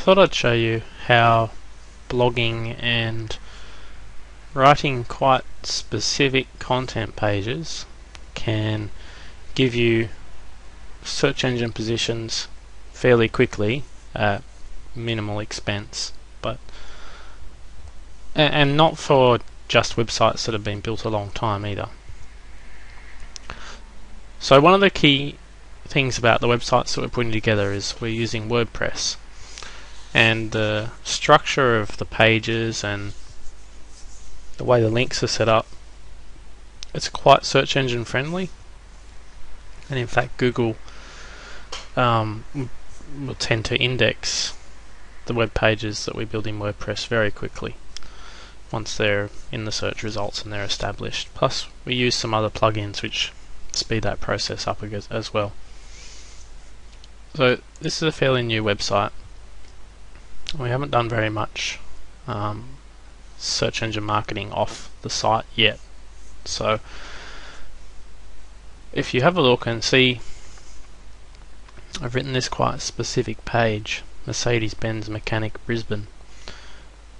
thought I'd show you how blogging and writing quite specific content pages can give you search engine positions fairly quickly at minimal expense, but and not for just websites that have been built a long time either. So one of the key things about the websites that we're putting together is we're using WordPress, and the structure of the pages and the way the links are set up, it's quite search engine friendly, and in fact Google will tend to index the web pages that we build in WordPress very quickly once they're in the search results and they're established. Plus we use some other plugins which speed that process up as well. So this is a fairly new website. We haven't done very much search engine marketing off the site yet. So if you have a look and see, I've written this quite specific page, Mercedes-Benz Mechanic Brisbane,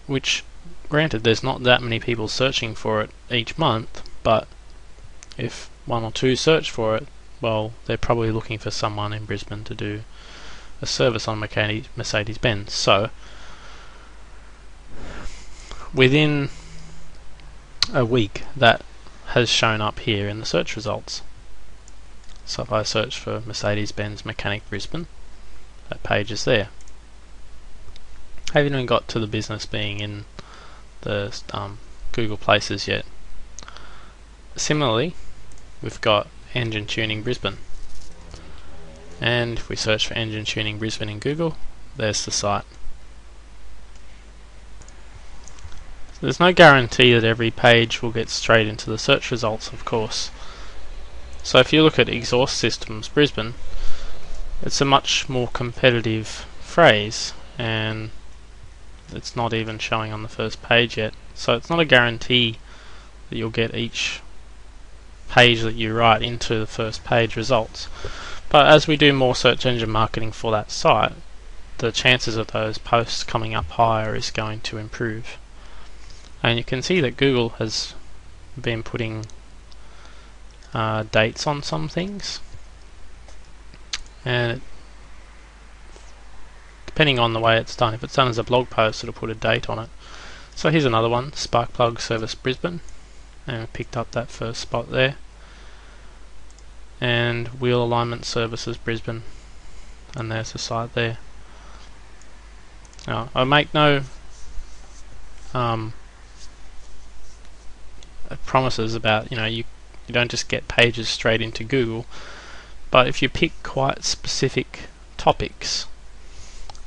which granted there's not that many people searching for it each month, but if one or two search for it, well, they're probably looking for someone in Brisbane to do a service on Mercedes-Benz. So within a week that has shown up here in the search results. So if I search for Mercedes-Benz Mechanic Brisbane, that page is there. I haven't even got to the business being in the Google Places yet. Similarly, we've got Engine Tuning Brisbane, and if we search for Engine Tuning Brisbane in Google, there's the site. So there's no guarantee that every page will get straight into the search results, of course. So if you look at Exhaust Systems Brisbane, it's a much more competitive phrase, and it's not even showing on the first page yet. So it's not a guarantee that you'll get each page that you write into the first page results. But as we do more search engine marketing for that site, the chances of those posts coming up higher is going to improve. And you can see that Google has been putting dates on some things, and depending on the way it's done, if it's done as a blog post, it'll put a date on it. So here's another one, Sparkplug Service Brisbane, and we picked up that first spot there. And Wheel Alignment Services Brisbane, and there's the site there. Now I make no promises about, you don't just get pages straight into Google, but if you pick quite specific topics,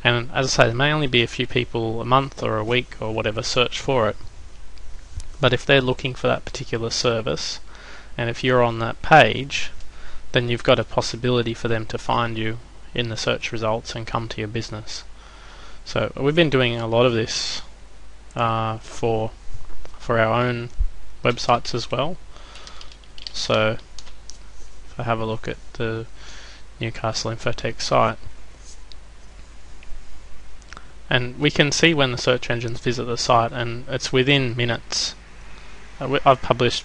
and as I say, there may only be a few people a month or a week or whatever search for it, but if they're looking for that particular service, and if you're on that page, then you've got a possibility for them to find you in the search results and come to your business. So we've been doing a lot of this for our own websites as well. So if I have a look at the Newcastle Infotech site, and we can see when the search engines visit the site, and it's within minutes. I've published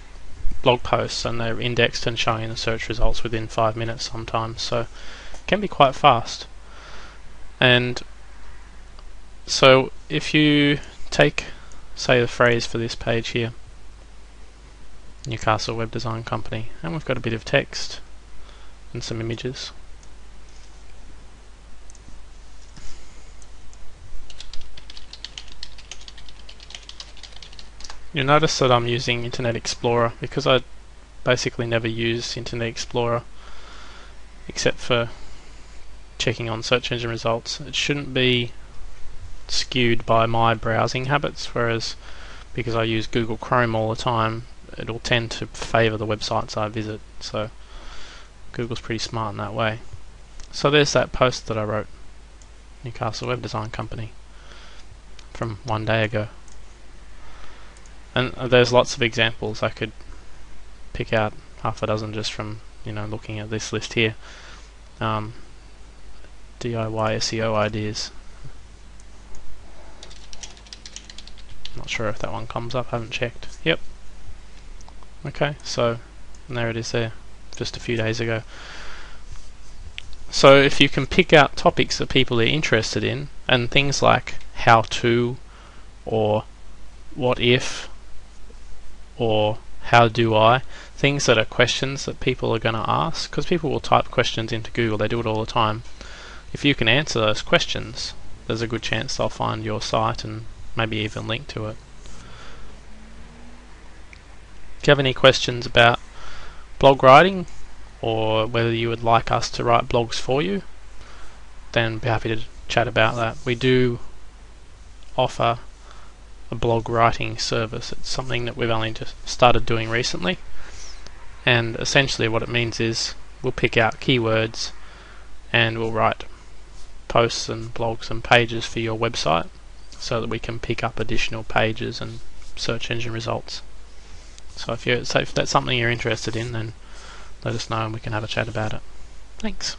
blog posts and they're indexed and showing in the search results within 5 minutes sometimes, so it can be quite fast. And so if you take, say, the phrase for this page here, Newcastle Web Design Company, and we've got a bit of text and some images. You'll notice that I'm using Internet Explorer because I basically never use Internet Explorer except for checking on search engine results. It shouldn't be skewed by my browsing habits, whereas because I use Google Chrome all the time, it'll tend to favour the websites I visit. So Google's pretty smart in that way. So there's that post that I wrote, Newcastle Web Design Company, from 1 day ago. And there's lots of examples. I could pick out half a dozen just from looking at this list here. DIY SEO ideas. Not sure if that one comes up, I haven't checked. Yep. Okay, so there it is there, just a few days ago. So if you can pick out topics that people are interested in, and things like how to, or what if, or how do I, things that are questions that people are going to ask, because people will type questions into Google, they do it all the time. If you can answer those questions, there's a good chance they'll find your site and maybe even link to it. If you have any questions about blog writing, or whether you would like us to write blogs for you, then be happy to chat about that. We do offer a blog writing service. It's something that we've only just started doing recently, and essentially what it means is we'll pick out keywords and we'll write posts and blogs and pages for your website so that we can pick up additional pages and search engine results. So if that's something you're interested in, then let us know and we can have a chat about it. Thanks.